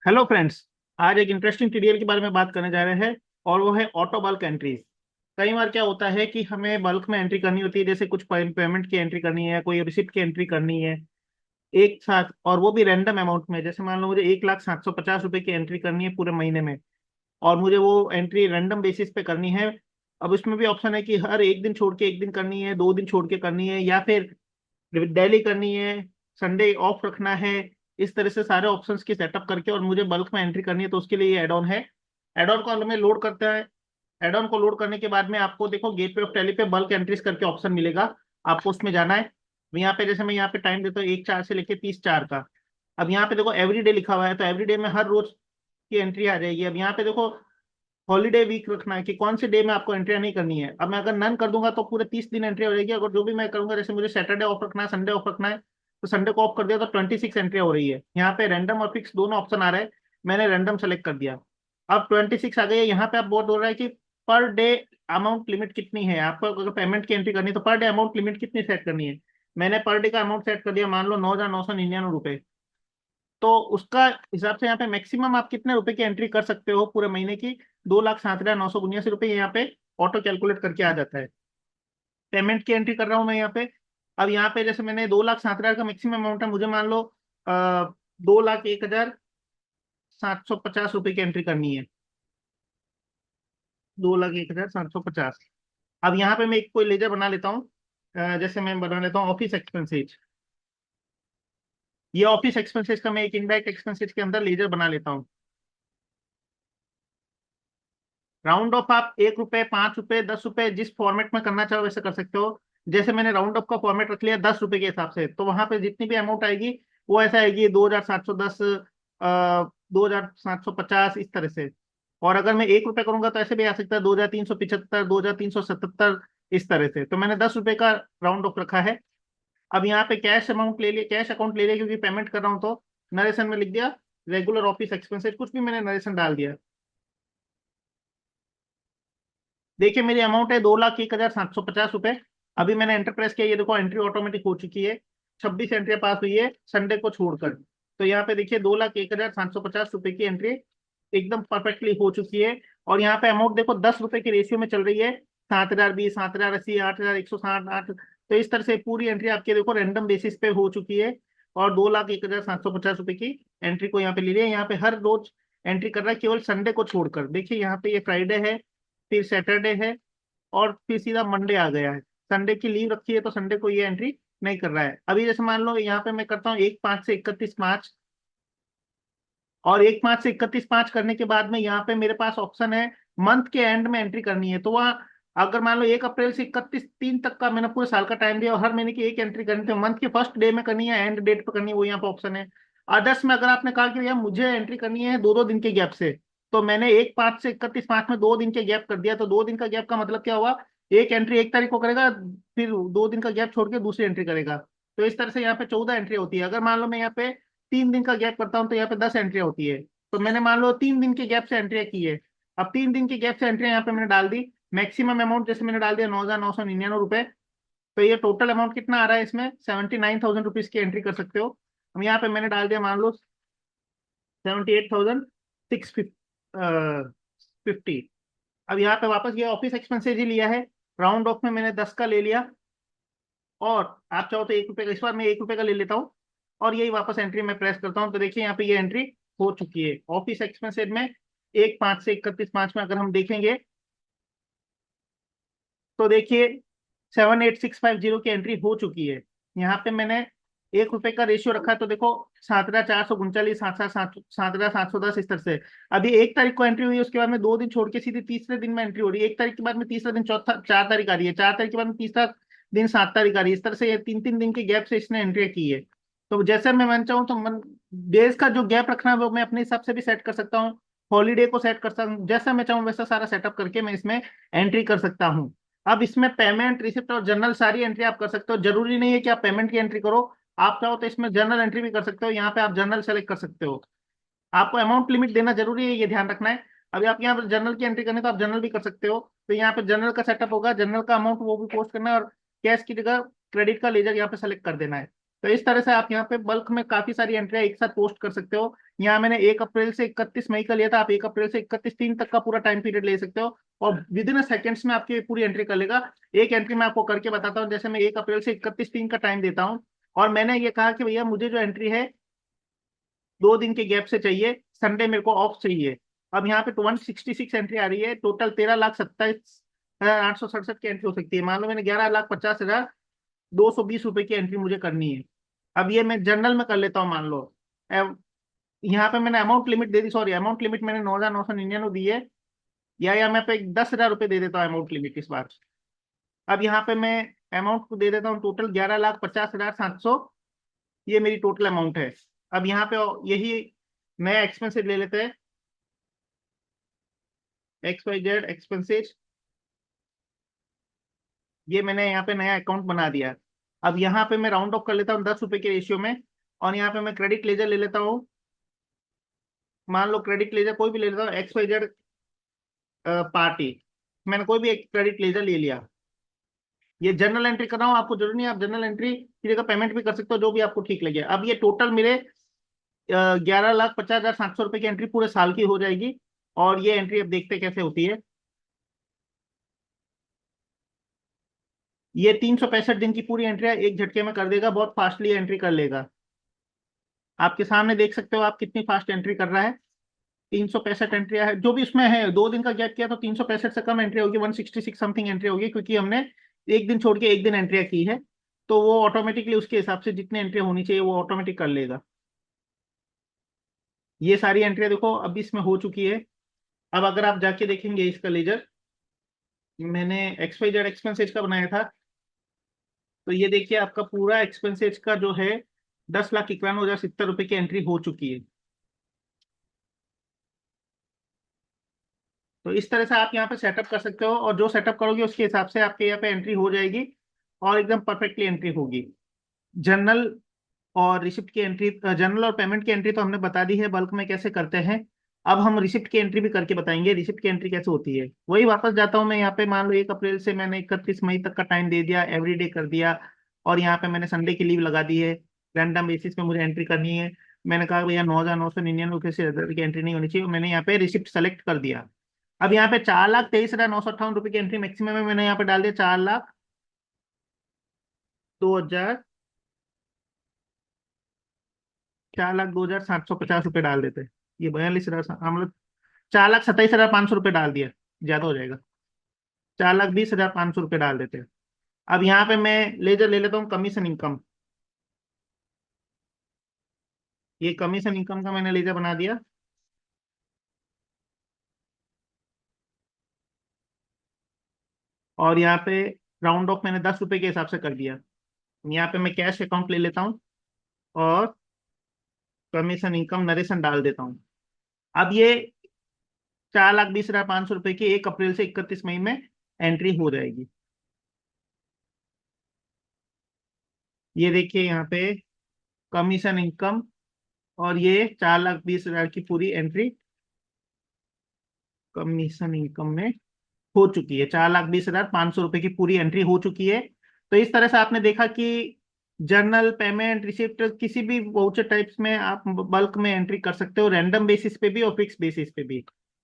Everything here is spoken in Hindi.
Hello friends. आज एक इंटरेस्टिंग टीडीएल के बारे में बात करने जा रहे हैं और वो है ऑटो बल्क एंट्रीज। कई बार क्या होता है कि हमें बल्क में एंट्री करनी होती है, जैसे कुछ पेमेंट की एंट्री करनी है, कोई रिसिप्ट की एंट्री करनी है एक साथ, और वो भी रैंडम अमाउंट में। जैसे मान लो मुझे 1,750,000 की एंट्री करनी है पूरे महीने में, और मुझे वो एंट्री रैंडम बेसिस पे करनी है। अब उसमें भी ऑप्शन है कि हर एक दिन छोड़ के एक दिन करनी है, 2 दिन छोड़ के करनी है, या फिर डेली करनी है, संडे ऑफ रखना है। इस तरह से सारे ऑप्शंस की सेटअप करके और मुझे बल्क में एंट्री करनी है, तो उसके लिए ये एड ऑन है। एड ऑन को हमें लोड करता है। एड ऑन को लोड करने के बाद में आपको देखो गेटवे ऑफ टैली पे बल्क एंट्रीज करके ऑप्शन मिलेगा। आपको उसमें जाना है। यहाँ पे जैसे मैं यहाँ पे टाइम देता हूँ 1/4 से लेके 30/4 का। अब यहाँ पे देखो एवरीडे लिखा हुआ है, तो एवरीडे में हर रोज की एंट्री आ जाएगी। अब यहाँ पे देखो हॉलीडे वीक रखना है कि कौन से डे में आपको एंट्री नहीं करनी है। अब मैं अगर नन कर दूंगा तो पूरे 30 दिन एंट्री हो जाएगी। अगर जो भी मैं करूंगा, जैसे मुझे सैटरडे ऑफ रखना है, संडे ऑफ रखना है, तो संडे को ऑफ कर दिया तो 26 एंट्री हो रही है। यहाँ पे रैंडम और फिक्स दोनों ऑप्शन आ रहे हैं। मैंने रैंडम सेलेक्ट कर दिया। अब 26 आ गई है। यहाँ पे आप बहुत बोल रहा है कि पर डे अमाउंट लिमिट कितनी है आपको, अगर पेमेंट की एंट्री करनी है तो पर डे अमाउंट लिमिट कितनी सेट करनी है। मैंने पर डे का अमाउंट सेट कर दिया, मान लो 9,999 रुपए। तो उसका हिसाब से यहाँ पे मैक्सिमम आप कितने रुपए की एंट्री कर सकते हो पूरे महीने की। 2,07,979 रुपये यहाँ पे ऑटो कैलकुलेट करके आ जाता है। पेमेंट की एंट्री कर रहा हूँ मैं यहाँ पे। अब यहाँ पे जैसे मैंने 2,07,000 का मैक्सिमम अमाउंट है, मुझे मान लो 2,01,750 रुपये की एंट्री करनी है। 2,01,750। अब यहाँ पे मैं एक कोई लेजर बना लेता हूँ। जैसे मैं बना लेता हूँ ऑफिस एक्सपेंसेज। ये ऑफिस एक्सपेंसेज का मैं एक इनडायरेक्ट एक्सपेंसेज के अंदर लेजर बना लेता हूँ। राउंड ऑफ आप 1 रुपए, 5 रुपए, 10 रुपए, जिस फॉर्मेट में करना चाहो वैसे कर सकते हो। जैसे मैंने राउंड ऑफ का फॉर्मेट रख लिया 10 रुपए के हिसाब से, तो वहां पे जितनी भी अमाउंट आएगी वो ऐसा आएगी 2,710, 2,750, इस तरह से। और अगर मैं 1 रुपए करूंगा तो ऐसे भी आ सकता है 2,375, 2,377, इस तरह से। तो मैंने 10 रुपए का राउंड ऑफ रखा है। अब यहाँ पे कैश अमाउंट ले लिया, कैश अकाउंट ले लिया, क्योंकि पेमेंट कर रहा हूँ। तो नरेशन में लिख दिया रेगुलर ऑफिस एक्सपेंसेस, कुछ भी मैंने नरेशन डाल दिया। देखिए मेरी अमाउंट है 2,01,750 रुपए। अभी मैंने एंटर प्रेस किया, ये देखो एंट्री ऑटोमेटिक हो चुकी है। 26 एंट्रियां पास हुई है संडे को छोड़कर। तो यहाँ पे देखिए 2,01,750 रुपए की एंट्री एकदम परफेक्टली हो चुकी है। और यहाँ पे अमाउंट देखो 10 रुपए के रेशियो में चल रही है। 7,020, 7,080, 8,160, 8। तो इस तरह से पूरी एंट्री आपके देखो रैंडम बेसिस पे हो चुकी है। और 2,01,750 रुपए की एंट्री को यहाँ पे ले लिया। यहाँ पे हर रोज एंट्री कर रहा है, केवल संडे को छोड़कर। देखिए यहाँ पे ये फ्राइडे है, फिर सैटरडे है, और फिर सीधा मंडे आ गया है। संडे की लीव रखी है तो संडे को ये एंट्री नहीं कर रहा है। अभी जैसे मान लो यहाँ पे मैं करता हूँ 1/5 से 31 मार्च। और 1/5 से 31 मार्च करने के बाद में यहाँ पे मेरे पास ऑप्शन है मंथ के एंड में एंट्री करनी है। तो वहाँ अगर मान लो 1 अप्रैल से 31/3 तक का मैंने पूरे साल का टाइम दिया और हर महीने की एक एंट्री करनी थी, मंथ के फर्स्ट डे में करनी है, एंड डेट पे करनी है, वो यहाँ पे ऑप्शन है। अदर्स में अगर आपने कहा कि भैया मुझे एंट्री करनी है 2-2 दिन के गैप से, तो मैंने 1/5 से 31 मार्च में 2 दिन के गैप कर दिया। तो 2 दिन का गैप का मतलब क्या हुआ, एक एंट्री 1 तारीख को करेगा, फिर 2 दिन का गैप छोड़ के दूसरी एंट्री करेगा। तो इस तरह से यहाँ पे 14 एंट्री होती है। अगर मान लो मैं यहाँ पे 3 दिन का गैप करता हूँ तो यहाँ पे 10 एंट्री होती है। तो मैंने मान लो 3 दिन के गैप से एंट्री की है। अब 3 दिन के गैप से एंट्री यहाँ पे मैंने डाल दी। मैक्सिमम अमाउंट जैसे मैंने डाल दिया 9,999 रुपए। तो ये टोटल अमाउंट कितना आ रहा है, इसमें 79,000 रुपीज की एंट्री कर सकते हो। अब यहाँ पे मैंने डाल दिया मान लो 78,650। अब यहाँ पे वापस ये ऑफिस एक्सपेंसेज ही लिया है। राउंड ऑफ में मैंने 10 का ले लिया। और आप चाहो तो 1 रुपए का, इस बार मैं 1 रुपए का ले लेता हूँ। और यही वापस एंट्री में प्रेस करता हूँ, तो देखिए यहाँ पे ये एंट्री हो चुकी है ऑफिस एक्सपेंसेज में। 1/5 से 31 मार्च में अगर हम देखेंगे तो देखिए 78,650 की एंट्री हो चुकी है। यहाँ पे मैंने 1 रुपए का रेशियो रखा है, तो देखो 7,439, 7,710, इस तरह से। अभी 1 तारीख को एंट्री हुई है, उसके बाद में 2 दिन छोड़ के सीधे तीसरे दिन में एंट्री हो रही है। 1 तारीख के बाद में तीसरा दिन, चौथा 4 तारीख आ रही है, 4 तारीख के बाद में तीसरा दिन 7 तारीख आ रही है। इस तरह से ये 3-3 दिन के गैप से इसने एंट्री की है। तो जैसे मैं मन चाहूँ तो मन डेज का जो गैप रखना है वो मैं अपने हिसाब से भी सेट कर सकता हूँ। हॉलीडे को सेट कर सकता हूँ, जैसा मैं चाहूँ वैसा सारा सेटअप करके मैं इसमें एंट्री कर सकता हूँ। अब इसमें पेमेंट, रिसिप्ट और जर्नल सारी एंट्री आप कर सकते हो। जरूरी नहीं है कि आप पेमेंट की एंट्री करो। आप चाहो तो इसमें जर्नल एंट्री भी कर सकते हो। यहाँ पे आप जर्नल सेलेक्ट कर सकते हो। आपको अमाउंट लिमिट देना जरूरी है, ये ध्यान रखना है। अभी आप यहाँ पर जर्नल की एंट्री करनी है तो आप जर्नल भी कर सकते हो। तो यहाँ पे जर्नल का सेटअप होगा, जर्नल का अमाउंट वो भी पोस्ट करना है, और कैश की जगह क्रेडिट का लेजर यहाँ पे सेलेक्ट कर देना है। तो इस तरह से आप यहाँ पे बल्क में काफी सारी एंट्रियां एक साथ पोस्ट कर सकते हो। यहाँ मैंने 1 अप्रैल से 31 मई का लिया था, आप 1 अप्रैल से 31 3 तक का पूरा टाइम पीरियड ले सकते हो, और विद इन सेकेंड्स में आपकी पूरी एंट्री कर लेगा। एक एंट्री मैं आपको करके बताता हूँ। जैसे मैं 1 अप्रैल से 31 3 का टाइम देता हूँ, और मैंने ये कहा कि भैया मुझे जो एंट्री है 2 दिन के गैप से चाहिए, संडे मेरे को ऑफ चाहिए। अब यहाँ पे 166 एंट्री आ रही है, टोटल 13,27,867 की एंट्री हो सकती है। मान लो मैंने 11,50,220 रुपए की एंट्री मुझे करनी है। अब ये मैं जनरल में कर लेता हूँ, मान लो। अब यहाँ पे मैंने अमाउंट लिमिट दे दी, सॉरी अमाउंट लिमिट मैंने 9,999 दी है। या मैं पे 10,000 रुपये दे देता हूँ अमाउंट लिमिट इस बार। अब यहाँ पे मैं अमाउंट को दे देता हूँ टोटल 11,50,700, ये मेरी टोटल अमाउंट है। अब यहाँ पे यही नया एक्सपेंसेस ले लेते हैं, XYZ एक्सपेंसेस। ये मैंने यहाँ पे नया अकाउंट बना दिया। अब यहाँ पे मैं राउंड ऑफ कर लेता हूँ 10 रुपए के रेशियो में, और यहाँ पे मैं क्रेडिट लेजर ले लेता हूँ। मान लो क्रेडिट लेजर कोई भी ले लेता हूँ, XYZ पार्टी। मैंने कोई भी एक क्रेडिट लेजर ले लिया। ये जनरल एंट्री कर रहा हूँ, आपको जरूरी नहीं है, आप जनरल एंट्री की जगह पेमेंट भी कर सकते हो, जो भी आपको ठीक लगे। अब ये टोटल मेरे 11,50,700 रुपए की एंट्री पूरे साल की हो जाएगी। और ये एंट्री अब देखते हैं कैसे होती है। ये 365 दिन की पूरी एंट्री एक झटके में कर देगा, बहुत फास्टली एंट्री कर लेगा। आपके सामने देख सकते हो आप कितनी फास्ट एंट्री कर रहा है। 365 एंट्रिया है जो भी इसमें है। 2 दिन का गैप किया तो 365 से कम एंट्री होगी, 166 समथिंग एंट्री होगी, क्योंकि हमने एक दिन छोड़ के एक दिन एंट्रिया की है। तो वो ऑटोमेटिकली उसके हिसाब से जितनी एंट्री होनी चाहिए वो ऑटोमेटिक कर लेगा। ये सारी एंट्रिया देखो अभी इसमें हो चुकी है। अब अगर आप जाके देखेंगे इसका लेजर, मैंने XYZ एक्सपेंसेज का बनाया था, तो ये देखिए आपका पूरा एक्सपेंसेज का जो है 10,91,070 रुपए की एंट्री हो चुकी है। तो इस तरह से आप यहाँ पे सेटअप कर सकते हो, और जो सेटअप करोगे उसके हिसाब से आपके यहाँ पे एंट्री हो जाएगी, और एकदम परफेक्टली एंट्री होगी। जनरल और रिसिप्ट की एंट्री, जनरल और पेमेंट की एंट्री तो हमने बता दी है बल्क में कैसे करते हैं। अब हम रिसिप्ट की एंट्री भी करके बताएंगे, रिसिप्ट की एंट्री कैसे होती है। वही वापस जाता हूँ मैं यहाँ पे, मान लो 1 अप्रैल से मैंने 31 मई तक का टाइम दे दिया, एवरीडे कर दिया, और यहाँ पे मैंने संडे की लीव लगा दी है। रैंडम बेसिस पे मुझे एंट्री करनी है। मैंने कहा भैया 9,999 से ज्यादा की एंट्री नहीं होनी चाहिए, मैंने यहाँ पे रिसिप्ट सेलेक्ट कर दिया। अब यहाँ पे 4,23,958 रुपए की एंट्री मैक्सिमम है, मैंने यहाँ पे डाल दिया 4,02,000, 4,02,750 रुपये डाल देते हैं। ये 42,000, हम लोग 4,27,500 रुपये डाल दिया, ज्यादा हो जाएगा। 4,20,500 रुपये डाल देते हैं। अब यहाँ पे मैं लेजर ले लेता हूँ कमीशन इनकम। ये कमीशन इनकम का मैंने लेजर बना दिया, और यहाँ पे राउंड ऑफ मैंने 10 रुपए के हिसाब से कर दिया। यहाँ पे मैं कैश अकाउंट ले लेता हूँ, और कमीशन इनकम नरेशन डाल देता हूँ। अब ये 4,20,500 रुपए की 1 अप्रैल से 31 मई में एंट्री हो जाएगी। ये देखिए यहाँ पे कमीशन इनकम, और ये 4,20,000 की पूरी एंट्री कमीशन इनकम में हो चुकी है। 4,20,500 रुपए की पूरी एंट्री हो चुकी है। तो इस तरह से आपने देखा कि जर्नल, पेमेंट, रिसिप्ट, किसी भी वाउचर टाइप्स में आप बल्क में एंट्री कर सकते हो, रैंडम बेसिस पे भी और फिक्स बेसिस पे भी।